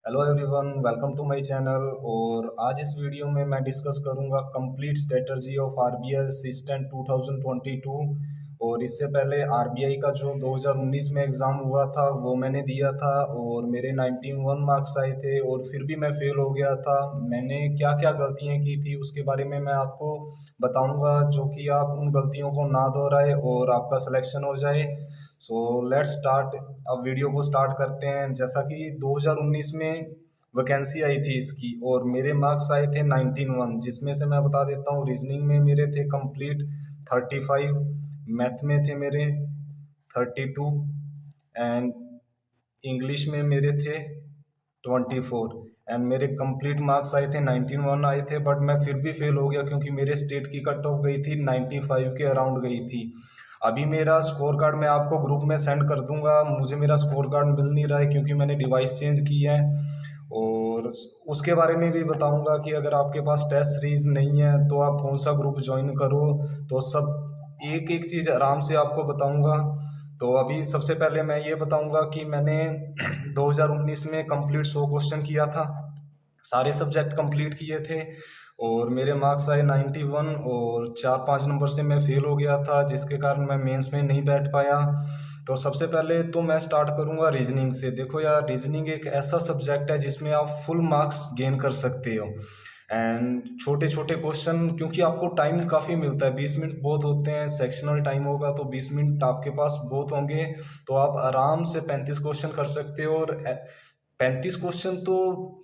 Hello everyone, welcome to my channel. और आज इस वीडियो में मैं डिस्कस करूंगा complete strategy of RBI assistant 2022। और इससे पहले आरबीआई का जो 2019 में एग्ज़ाम हुआ था वो मैंने दिया था और मेरे 91 मार्क्स आए थे और फिर भी मैं फेल हो गया था। मैंने क्या क्या गलतियां की थी उसके बारे में मैं आपको बताऊंगा, जो कि आप उन गलतियों को ना दोहराए और आपका सिलेक्शन हो जाए। So let's start. अब वीडियो को स्टार्ट करते हैं। जैसा कि 2019 में वैकेंसी आई थी इसकी और मेरे मार्क्स आए थे 91, जिसमें से मैं बता देता हूँ रीजनिंग में मेरे थे कंप्लीट 35, मैथ में थे मेरे 32 एंड इंग्लिश में मेरे थे 24 एंड मेरे कंप्लीट मार्क्स आए थे 91 आए थे। बट मैं फिर भी फेल हो गया क्योंकि मेरे स्टेट की कट ऑफ गई थी 95 के अराउंड गई थी। अभी मेरा स्कोर कार्ड मैं आपको ग्रुप में सेंड कर दूंगा। मुझे मेरा स्कोर कार्ड मिल नहीं रहा है क्योंकि मैंने डिवाइस चेंज की है। और उसके बारे में भी बताऊंगा कि अगर आपके पास टेस्ट सीरीज नहीं है तो आप कौन सा ग्रुप ज्वाइन करो। तो सब एक एक चीज़ आराम से आपको बताऊंगा। तो अभी सबसे पहले मैं ये बताऊंगा कि मैंने 2019 में कंप्लीट 100 क्वेश्चन किया था, सारे सब्जेक्ट कंप्लीट किए थे और मेरे मार्क्स आए 91 और 4-5 नंबर से मैं फेल हो गया था, जिसके कारण मैं मेंस में नहीं बैठ पाया। तो सबसे पहले तो मैं स्टार्ट करूंगा रीजनिंग से। देखो यार, रीजनिंग एक ऐसा सब्जेक्ट है जिसमें आप फुल मार्क्स गेन कर सकते हो एंड छोटे छोटे क्वेश्चन, क्योंकि आपको टाइम काफ़ी मिलता है, 20 मिनट बहुत होते हैं। सेक्शनल टाइम होगा तो 20 मिनट आपके पास बहुत होंगे, तो आप आराम से 35 क्वेश्चन कर सकते हो। और 35 क्वेश्चन तो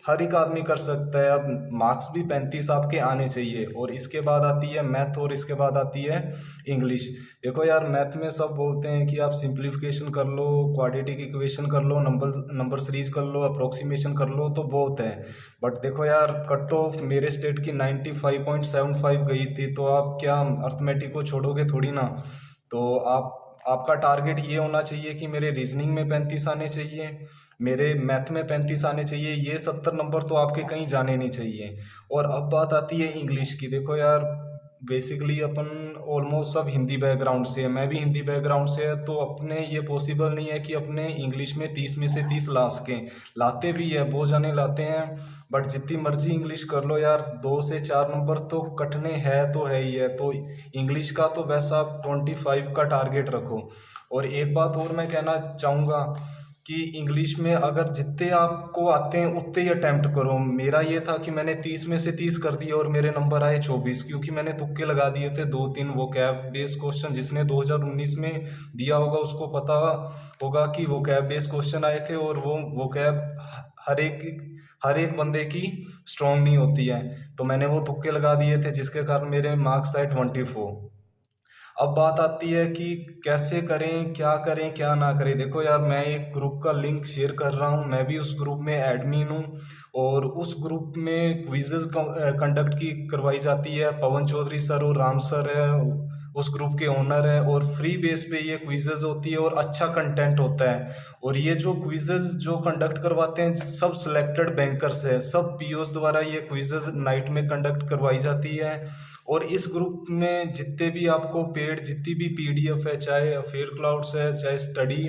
हर एक आदमी कर सकता है। अब मार्क्स भी 35 आपके आने चाहिए। और इसके बाद आती है मैथ और इसके बाद आती है इंग्लिश। देखो यार, मैथ में सब बोलते हैं कि आप सिंप्लीफिकेशन कर लो, क्वाड्रेटिक इक्वेशन कर लो, नंबर सीरीज कर लो, अप्रोक्सीमेशन कर लो तो बहुत है। बट देखो यार, कट ऑफ मेरे स्टेट की 95.75 गई थी, तो आप क्या अर्थमेटिक को छोड़ोगे थोड़ी ना। तो आपका टारगेट ये होना चाहिए कि मेरे रीजनिंग में 35 आने चाहिए, मेरे मैथ में 35 आने चाहिए। ये 70 नंबर तो आपके कहीं जाने नहीं चाहिए। और अब बात आती है इंग्लिश की। देखो यार, बेसिकली अपन ऑलमोस्ट सब हिंदी बैकग्राउंड से है, मैं भी हिंदी बैकग्राउंड से है, तो अपने ये पॉसिबल नहीं है कि अपने इंग्लिश में 30 में से 30 ला सकें। लाते भी है, बहुत जाने लाते हैं। बट जितनी मर्जी इंग्लिश कर लो यार, 2 से 4 नंबर तो कटने हैं तो है ही है। तो इंग्लिश का तो वैसा आप 25 का टारगेट रखो। और एक बात और मैं कहना चाहूँगा कि इंग्लिश में अगर जितने आपको आते हैं उतने ही अटेम्प्ट करो। मेरा ये था कि मैंने 30 में से 30 कर दिया और मेरे नंबर आए 24, क्योंकि मैंने तुक्के लगा दिए थे 2-3 वो कैब बेस्ड क्वेश्चन। जिसने 2019 में दिया होगा उसको पता होगा कि वो कैब बेस्ड क्वेश्चन आए थे और वो कैब हर एक बंदे की स्ट्रॉन्ग नहीं होती है। तो मैंने वो तुक्के लगा दिए थे, जिसके कारण मेरे मार्क्स आए 24। अब बात आती है कि कैसे करें, क्या ना करें। देखो यार, मैं एक ग्रुप का लिंक शेयर कर रहा हूँ, मैं भी उस ग्रुप में एडमिन हूँ। और उस ग्रुप में क्विजेज कंडक्ट की करवाई जाती है। पवन चौधरी सर और राम सर है, उस ग्रुप के ओनर है। और फ्री बेस पे ये क्विजेज होती है और अच्छा कंटेंट होता है। और ये जो क्विजेज जो कंडक्ट करवाते हैं सब सिलेक्टेड बैंकर्स है, सब पीओस द्वारा ये क्विजेज नाइट में कंडक्ट करवाई जाती है। और इस ग्रुप में जितने भी आपको पेड जितनी भी पीडीएफ है, चाहे अफेयर क्लाउड्स है, चाहे स्टडी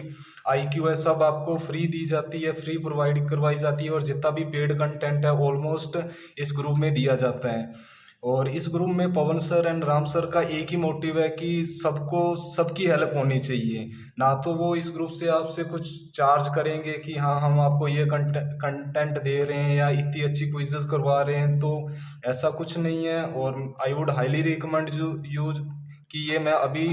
आईक्यू है, सब आपको फ्री दी जाती है, फ्री प्रोवाइड करवाई जाती है। और जितना भी पेड कंटेंट है ऑलमोस्ट इस ग्रुप में दिया जाता है। और इस ग्रुप में पवन सर एंड राम सर का एक ही मोटिव है कि सबको सबकी हेल्प होनी चाहिए। ना तो वो इस ग्रुप से आपसे कुछ चार्ज करेंगे कि हाँ हम आपको ये कंटेंट दे रहे हैं या इतनी अच्छी क्विजेस करवा रहे हैं, तो ऐसा कुछ नहीं है। और I would highly recommend use कि ये मैं अभी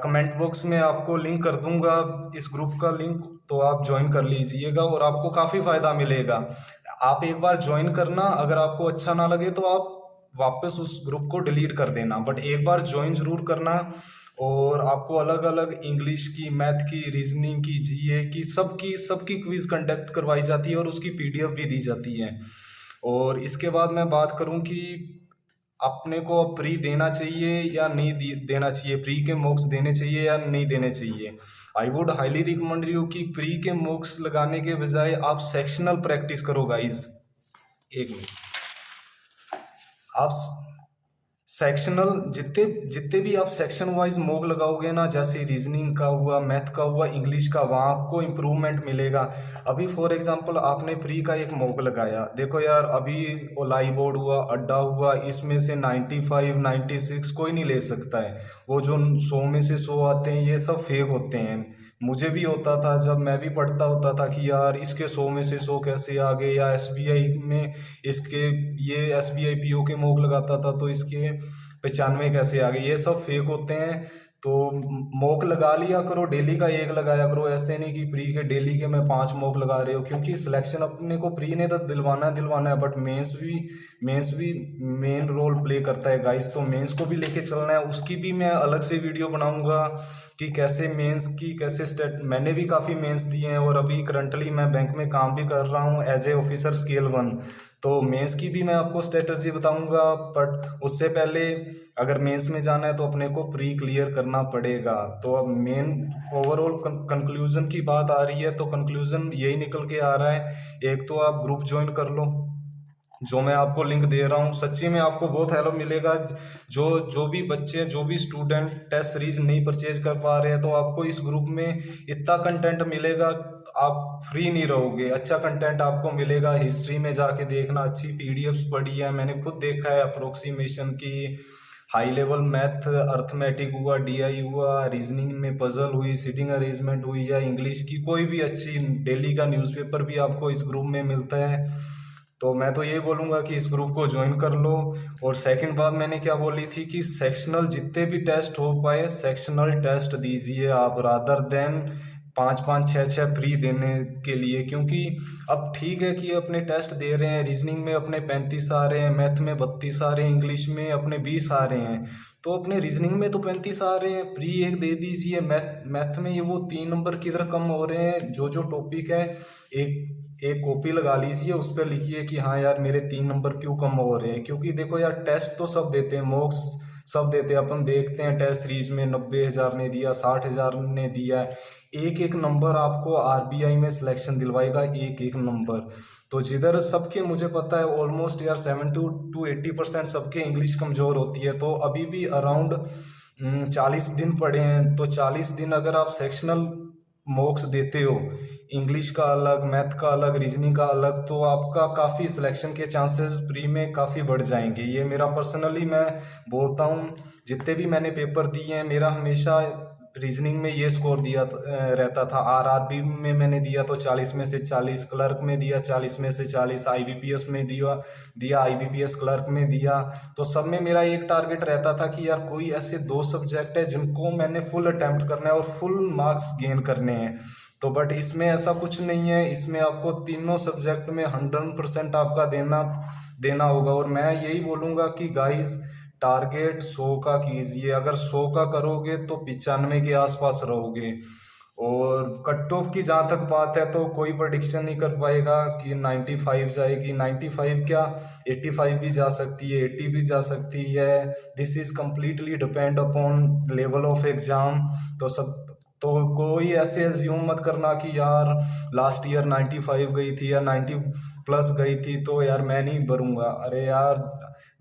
कमेंट बॉक्स में आपको लिंक कर दूंगा इस ग्रुप का लिंक, तो आप ज्वाइन कर लीजिएगा और आपको काफ़ी फ़ायदा मिलेगा। आप एक बार ज्वाइन करना, अगर आपको अच्छा ना लगे तो आप वापस उस ग्रुप को डिलीट कर देना, बट एक बार ज्वाइन जरूर करना। और आपको अलग अलग इंग्लिश की, मैथ की, रीजनिंग की, जीए की, सबकी सबकी क्विज कंडक्ट करवाई जाती है और उसकी पीडीएफ भी दी जाती है। और इसके बाद मैं बात करूं कि अपने को प्री देना चाहिए या नहीं देना चाहिए, प्री के मॉक्स देने चाहिए या नहीं देने चाहिए। I would highly recommend you कि प्री के मॉक्स लगाने के बजाय आप सेक्शनल प्रैक्टिस करो गाइज। एक मिनट। आप सेक्शनल जितने जितने भी आप सेक्शन वाइज मॉक लगाओगे ना, जैसे रीजनिंग का हुआ, मैथ का हुआ, इंग्लिश का, वहाँ आपको इम्प्रूवमेंट मिलेगा। अभी फॉर एग्जांपल आपने प्री का एक मॉक लगाया, देखो यार अभी ओलाई बोर्ड हुआ, अड्डा हुआ, इसमें से 95 96 कोई नहीं ले सकता है। वो जो 100 में से 100 आते हैं ये सब फेक होते हैं। मुझे भी होता था जब मैं भी पढ़ता होता था कि यार इसके 100 में से 100 कैसे आ गए, या एसबीआई में इसके, ये एसबीआई पीओ के मॉक लगाता था तो इसके 95 कैसे आ गए, ये सब फेक होते हैं। तो मॉक लगा लिया करो, डेली का एक लगाया करो, ऐसे नहीं कि प्री के डेली के मैं 5 मॉक लगा रहे हो, क्योंकि सिलेक्शन अपने को प्री ने तो दिलवाना है, बट मेंस भी मेन रोल प्ले करता है गाइस। तो मेंस को भी लेके चलना है, उसकी भी मैं अलग से वीडियो बनाऊंगा कि कैसे मेंस की कैसे स्टेट, मैंने भी काफ़ी मेंस दिए हैं और अभी करंटली मैं बैंक में काम भी कर रहा हूँ एज ए ऑफिसर स्केल 1। तो मेंस की भी मैं आपको स्ट्रेटजी बताऊंगा, बट उससे पहले अगर मेंस में जाना है तो अपने को प्री क्लियर करना पड़ेगा। तो अब मेन ओवरऑल कंक्लूजन की बात आ रही है, तो कंक्लूजन यही निकल के आ रहा है, एक तो आप ग्रुप ज्वाइन कर लो, जो मैं आपको लिंक दे रहा हूँ, सच्ची में आपको बहुत हेल्प मिलेगा। जो जो भी बच्चे, जो भी स्टूडेंट टेस्ट सीरीज नहीं परचेज कर पा रहे हैं, तो आपको इस ग्रुप में इतना कंटेंट मिलेगा, आप फ्री नहीं रहोगे, अच्छा कंटेंट आपको मिलेगा। हिस्ट्री में जाके देखना, अच्छी पीडीएफ्स पढ़ी है, मैंने खुद देखा है अप्रोक्सीमेशन की, हाई लेवल मैथ अर्थमेटिक हुआ, डीआई हुआ, रीजनिंग में पजल हुई, सीटिंग अरेंजमेंट हुई, या इंग्लिश की कोई भी अच्छी, डेली का न्यूज़पेपर भी आपको इस ग्रुप में मिलता है। तो मैं तो ये बोलूँगा कि इस ग्रुप को ज्वाइन कर लो। और सेकंड बात मैंने क्या बोली थी कि सेक्शनल जितने भी टेस्ट हो पाए सेक्शनल टेस्ट दीजिए आप, रादर देन 5 5 6 6 फ्री देने के लिए। क्योंकि अब ठीक है कि अपने टेस्ट दे रहे हैं, रीजनिंग में अपने 35 आ रहे हैं, मैथ में 32 आ रहे हैं, इंग्लिश में अपने 20 आ रहे हैं, तो अपने रीजनिंग में तो 35 आ रहे हैं, प्री एक दे दीजिए। मैथ में ये वो 3 नंबर किधर कम हो रहे हैं, जो जो टॉपिक है एक एक कॉपी लगा लीजिए, उस पर लिखिए कि हाँ यार मेरे 3 नंबर क्यों कम हो रहे हैं। क्योंकि देखो यार टेस्ट तो सब देते हैं, मॉक्स सब देते हैं, अपन देखते हैं टेस्ट सीरीज में 90,000 ने दिया, 60,000 ने दिया है, एक एक नंबर आपको आरबीआई में सिलेक्शन दिलवाएगा, एक एक नंबर। तो जिधर सबके, मुझे पता है ऑलमोस्ट यार 70 to 80% सबके इंग्लिश कमज़ोर होती है, तो अभी भी अराउंड 40 दिन पड़े हैं। तो 40 दिन अगर आप सेक्शनल मॉक्स देते हो, इंग्लिश का अलग, मैथ का अलग, रीजनिंग का अलग, तो आपका काफ़ी सिलेक्शन के चांसेस प्री में काफ़ी बढ़ जाएंगे। ये मेरा पर्सनली मैं बोलता हूँ, जितने भी मैंने पेपर दिए हैं मेरा हमेशा रीजनिंग में ये स्कोर रहता था। आरआरबी में मैंने दिया तो 40 में से 40, क्लर्क में दिया 40 में से 40, आईबीपीएस में दिया आईबीपीएस क्लर्क में दिया। तो सब में मेरा एक टारगेट रहता था कि यार कोई ऐसे 2 सब्जेक्ट है जिनको मैंने फुल अटेम्प्ट करना है और फुल मार्क्स गेन करने हैं। तो बट इसमें ऐसा कुछ नहीं है, इसमें आपको तीनों सब्जेक्ट में 100% आपका देना होगा। और मैं यही बोलूँगा कि गाइस टारगेट 100 का कीजिए, अगर 100 का करोगे तो 95 के आसपास रहोगे। और कट ऑफ की जहाँ तक बात है तो कोई प्रेडिक्शन नहीं कर पाएगा कि 95 जाएगी, 95 क्या 85 भी जा सकती है, 80 भी जा सकती है। This is completely depend upon level of exam. तो कोई ऐसे एज्यूम मत करना कि यार लास्ट ईयर 95 गई थी या 90 प्लस गई थी तो यार मैं नहीं भरूंगा। अरे यार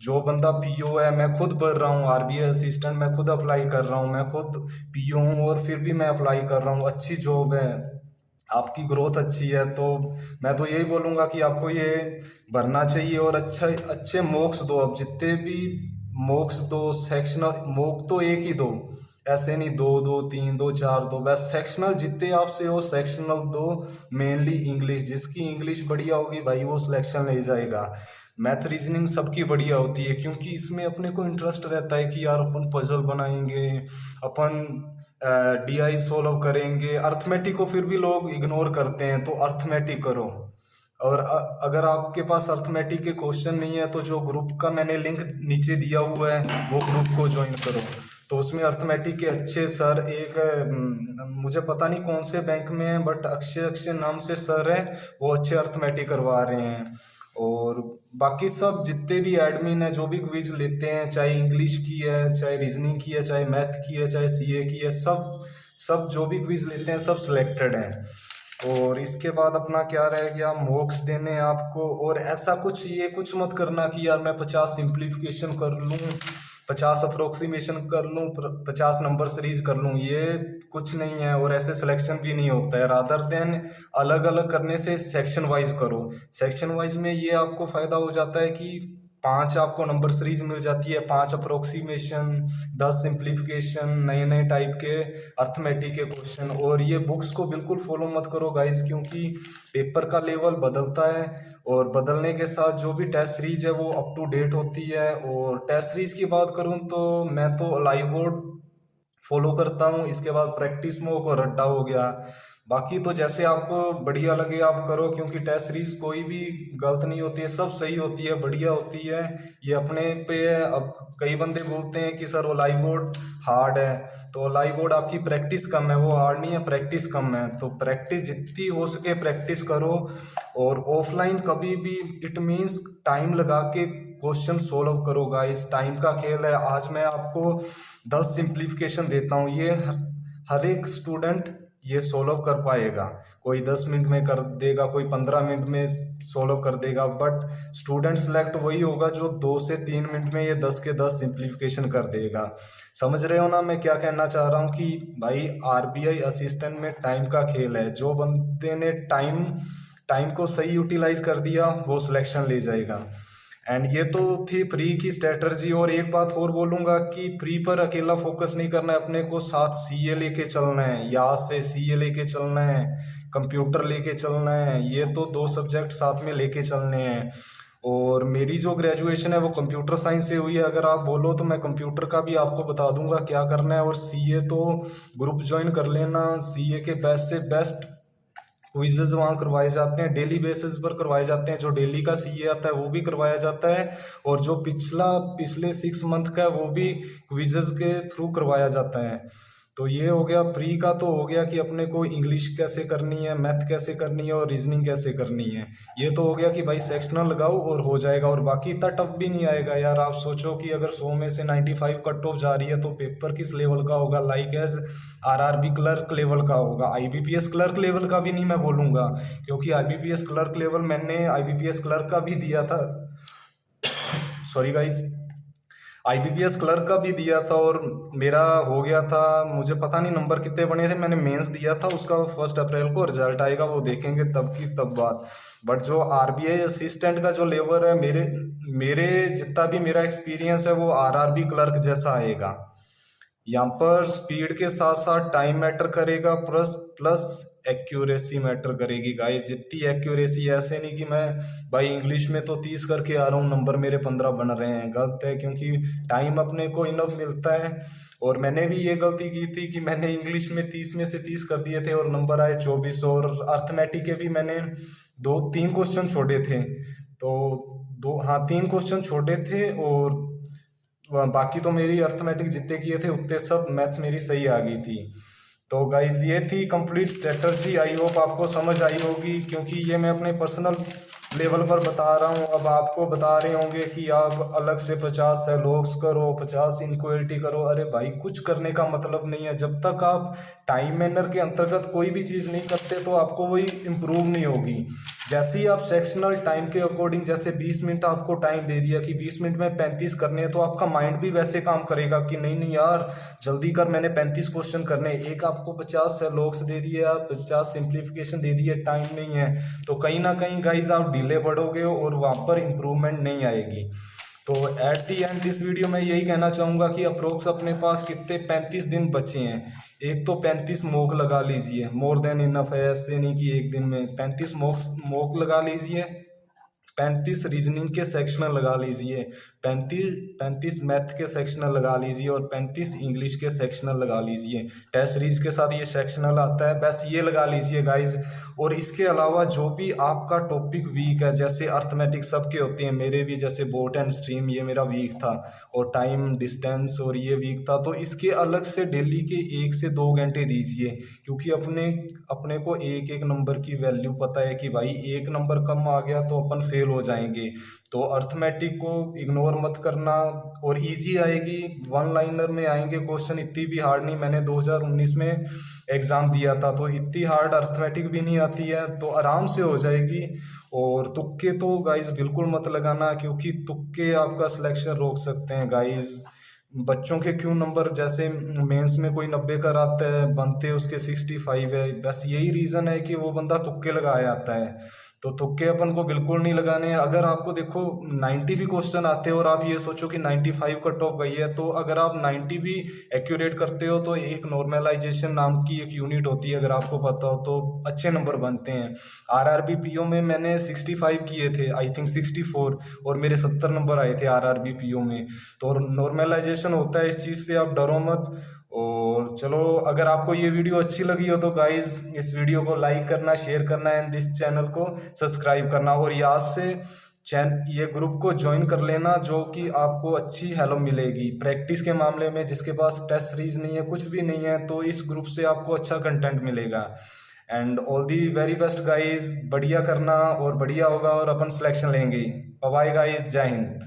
जो बंदा पीओ है, मैं खुद भर रहा हूँ आरबीआई असिस्टेंट, मैं खुद अप्लाई कर रहा हूँ, मैं खुद पीओ हूँ और फिर भी मैं अप्लाई कर रहा हूँ, अच्छी जॉब है, आपकी ग्रोथ अच्छी है। तो मैं तो यही बोलूँगा कि आपको ये भरना चाहिए और अच्छे मॉक्स दो। अब जितने भी मॉक्स दो, सेक्शनल मॉक तो एक ही दो, ऐसे नहीं 2 2 3 2 4 दो, बस सेक्शनल जितने आपसे हो सेक्शनल दो। मेनली इंग्लिश, जिसकी इंग्लिश बढ़िया होगी भाई वो सिलेक्शन ले जाएगा। मैथ रीजनिंग सबकी बढ़िया होती है क्योंकि इसमें अपने को इंटरेस्ट रहता है कि यार अपन पजल बनाएंगे, अपन डीआई सोल्व करेंगे। अर्थमेटिक को फिर भी लोग इग्नोर करते हैं, तो अर्थमेटिक करो। और अगर आपके पास अर्थमेटिक के क्वेश्चन नहीं है तो जो ग्रुप का मैंने लिंक नीचे दिया हुआ है वो ग्रुप को ज्वाइन करो। तो उसमें अर्थमेटिक के अच्छे सर, एक मुझे पता नहीं कौन से बैंक में है बट अक्षय नाम से सर है, वो अच्छे अर्थमेटिक करवा रहे हैं। और बाकी सब जितने भी एडमिन है जो भी क्विज लेते हैं, चाहे इंग्लिश की है, चाहे रीजनिंग की है, चाहे मैथ की है, चाहे सीए की है, सब जो भी क्विज लेते हैं सब सिलेक्टेड हैं। और इसके बाद अपना क्या रह गया, मॉक्स देने हैं आपको। और ऐसा कुछ ये कुछ मत करना कि यार मैं 50 सिंप्लीफिकेशन कर लूँ 50 अप्रोक्सीमेशन कर लूँ, 50 नंबर सीरीज कर लूँ, ये कुछ नहीं है। और ऐसे सिलेक्शन भी नहीं होता है। रादर देन अलग अलग करने से सेक्शन वाइज करो। सेक्शन वाइज में ये आपको फायदा हो जाता है कि 5 आपको नंबर सीरीज मिल जाती है, 5 अप्रोक्सीमेशन, 10 सिंप्लीफिकेशन, नए नए टाइप के अर्थमेटिक के क्वेश्चन। और ये बुक्स को बिल्कुल फॉलो मत करो गाइज, क्योंकि पेपर का लेवल बदलता है और बदलने के साथ जो भी टेस्ट सीरीज है वो अप टू डेट होती है। और टेस्ट सीरीज की बात करूँ तो मैं तो लाइव बोर्ड फॉलो करता हूँ, इसके बाद प्रैक्टिस मोक और रट्टा हो गया। बाकी तो जैसे आपको बढ़िया लगे आप करो, क्योंकि टेस्ट सीरीज कोई भी गलत नहीं होती है, सब सही होती है, बढ़िया होती है। ये अपने पे है। अब कई बंदे बोलते हैं कि सर वो लाइव बोर्ड हार्ड है, तो लाइव बोर्ड आपकी प्रैक्टिस कम है, वो हार्ड नहीं है, प्रैक्टिस कम है। तो प्रैक्टिस जितनी हो सके प्रैक्टिस करो। और ऑफलाइन कभी भी इट मीन्स टाइम लगा के क्वेश्चन सोल्व करो गाइस, टाइम का खेल है। आज मैं आपको 10 सिंप्लीफिकेशन देता हूँ, ये हर एक स्टूडेंट ये सोल्व कर पाएगा। कोई 10 मिनट में कर देगा, कोई 15 मिनट में सोल्व कर देगा, बट स्टूडेंट सेलेक्ट वही होगा जो 2 से 3 मिनट में ये 10 के 10 सिंप्लीफिकेशन कर देगा। समझ रहे हो ना मैं क्या कहना चाह रहा हूँ? कि भाई आरबीआई असिस्टेंट में टाइम का खेल है। जो बंदे ने टाइम को सही यूटिलाइज कर दिया वो सिलेक्शन ले जाएगा। एंड ये तो थी प्री की स्ट्रेटर्जी। और एक बात और बोलूंगा कि प्री पर अकेला फोकस नहीं करना है, अपने को साथ सीए लेके चलना है, याद से सीए लेके चलना है, कंप्यूटर लेके चलना है। ये तो 2 सब्जेक्ट साथ में लेके चलने हैं। और मेरी जो ग्रेजुएशन है वो कंप्यूटर साइंस से हुई है। अगर आप बोलो तो मैं कंप्यूटर का भी आपको बता दूंगा क्या करना है। और सीए तो ग्रुप ज्वाइन कर लेना, सीए के बेस्ट से बेस्ट क्विजेज वहाँ करवाए जाते हैं, डेली बेसिस पर करवाए जाते हैं। जो डेली का सीए आता है वो भी करवाया जाता है, और जो पिछले 6 मंथ का है वो भी क्विजेज के थ्रू करवाया जाता है। तो ये हो गया प्री का। तो हो गया कि अपने को इंग्लिश कैसे करनी है, मैथ कैसे करनी है और रीजनिंग कैसे करनी है। ये तो हो गया कि भाई सेक्शनल लगाओ और हो जाएगा। और बाकी इतना टफ भी नहीं आएगा यार। आप सोचो कि अगर 100 में से 95 कट ऑफ जा रही है तो पेपर किस लेवल का होगा? Like as RRB clerk level का होगा। आईबीपीएस क्लर्क लेवल का भी नहीं मैं बोलूंगा, क्योंकि आईबीपीएस क्लर्क लेवल मैंने आईबीपीएस क्लर्क का भी दिया था। सॉरी गाइज, आईबीपीएस क्लर्क का भी दिया था और मेरा हो गया था। मुझे पता नहीं नंबर कितने बने थे, मैंने मेंस दिया था उसका। 1 अप्रैल को रिजल्ट आएगा, वो देखेंगे तब की तब बात। बट जो आरबीआई असिस्टेंट का जो लेवल है, मेरे मेरे जितना भी मेरा एक्सपीरियंस है वो आरआरबी क्लर्क जैसा आएगा। यहाँ पर स्पीड के साथ साथ टाइम मैटर करेगा, प्लस प्लस एक्यूरेसी मैटर करेगी गाइस। जितनी एक्यूरेसी, ऐसे नहीं कि मैं भाई इंग्लिश में तो 30 करके आ रहा हूँ, नंबर मेरे 15 बन रहे हैं, गलत है। क्योंकि टाइम अपने को इनफ मिलता है। और मैंने भी ये गलती की थी कि मैंने इंग्लिश में 30 में से 30 कर दिए थे और नंबर आए 24। और अर्थमेटिक के भी मैंने 3 क्वेश्चन छोड़े थे। तो 3 क्वेश्चन छोड़े थे, और बाकी तो मेरी अर्थमेटिक जितने किए थे उतने सब मैथ्स मेरी सही आ गई थी। तो गाइज ये थी कंप्लीट स्ट्रेटजी। आई होप आपको समझ आई होगी, क्योंकि ये मैं अपने पर्सनल लेवल पर बता रहा हूँ। अब आपको बता रहे होंगे कि आप अलग से 50 सेलोक्स करो, 50 इनक्वलिटी करो। अरे भाई कुछ करने का मतलब नहीं है। जब तक आप टाइम मैनर के अंतर्गत कोई भी चीज़ नहीं करते तो आपको वही इम्प्रूव नहीं होगी। जैसे ही आप सेक्शनल टाइम के अकॉर्डिंग, जैसे 20 मिनट आपको टाइम दे दिया कि 20 मिनट में 35 करने हैं, तो आपका माइंड भी वैसे काम करेगा कि नहीं नहीं यार जल्दी कर, मैंने 35 क्वेश्चन करने। एक आपको 50 सेलोक्स दे दिए, आप 50 सिंप्लीफिकेशन दे दिए, टाइम नहीं है, तो कहीं ना कहीं गाइज आप डिले बढ़ोगे और वहाँ पर इम्प्रूवमेंट नहीं आएगी। तो एट दी एंड इस वीडियो में यही कहना चाहूँगा कि अप्रोक्स अपने पास कितने 35 दिन बचे हैं। एक तो 35 मॉक लगा लीजिए, मोर देन इनफ है। ऐसे नहीं कि एक दिन में 35 मॉक लगा लीजिए, 35 रीजनिंग के सेक्शनल लगा लीजिए, 35 मैथ के सेक्शनल लगा लीजिए, और 35 इंग्लिश के सेक्शनल लगा लीजिए। टेस्ट सीरीज के साथ ये सेक्शनल आता है, बस ये लगा लीजिए गाइज। और इसके अलावा जो भी आपका टॉपिक वीक है, जैसे अर्थमेटिक सबके होते हैं, मेरे भी जैसे बोट एंड स्ट्रीम ये मेरा वीक था, और टाइम डिस्टेंस और ये वीक था, तो इसके अलग से डेली के 1 से 2 घंटे दीजिए। क्योंकि अपने को एक एक नंबर की वैल्यू पता है कि भाई एक नंबर कम आ गया तो अपन फेल हो जाएंगे। तो अर्थमेटिक को इग्नोर मत करना, और इजी आएगी, 1 लाइनर में आएंगे क्वेश्चन, इतनी भी हार्ड नहीं। मैंने 2019 में एग्जाम दिया था तो इतनी हार्ड अर्थमेटिक भी नहीं आती है, तो आराम से हो जाएगी। और तुक्के तो गाइज बिल्कुल मत लगाना, क्योंकि तुक्के आपका सिलेक्शन रोक सकते हैं गाइज। बच्चों के क्यों नंबर, जैसे मेंस में कोई 90 का आता है, बनते उसके 65 है, बस यही रीज़न है कि वो बंदा तुक्के लगाए आता है। तो तुक्के अपन को बिल्कुल नहीं लगाने हैं। अगर आपको देखो 90 भी क्वेश्चन आते हैं और आप ये सोचो कि 95 कट ऑफ गई है, तो अगर आप 90 भी एक्यूरेट करते हो तो एक नॉर्मलाइजेशन नाम की एक यूनिट होती है, अगर आपको पता हो तो अच्छे नंबर बनते हैं। आरआरबी पीओ में मैंने 65 किए थे, आई थिंक 64, और मेरे 70 नंबर आए थे आरआरबी पीओ में। तो नॉर्मलाइजेशन होता है, इस चीज़ से आप डरो मत। और चलो, अगर आपको ये वीडियो अच्छी लगी हो तो गाइज इस वीडियो को लाइक करना, शेयर करना एंड इस चैनल को सब्सक्राइब करना, और याद से ये ग्रुप को ज्वाइन कर लेना, जो कि आपको अच्छी हेल्प मिलेगी प्रैक्टिस के मामले में। जिसके पास टेस्ट सीरीज नहीं है, कुछ भी नहीं है, तो इस ग्रुप से आपको अच्छा कंटेंट मिलेगा। And all the very best guys, बढ़िया करना और बढ़िया होगा और अपन सिलेक्शन लेंगे। बाय गाइज, जय हिंद।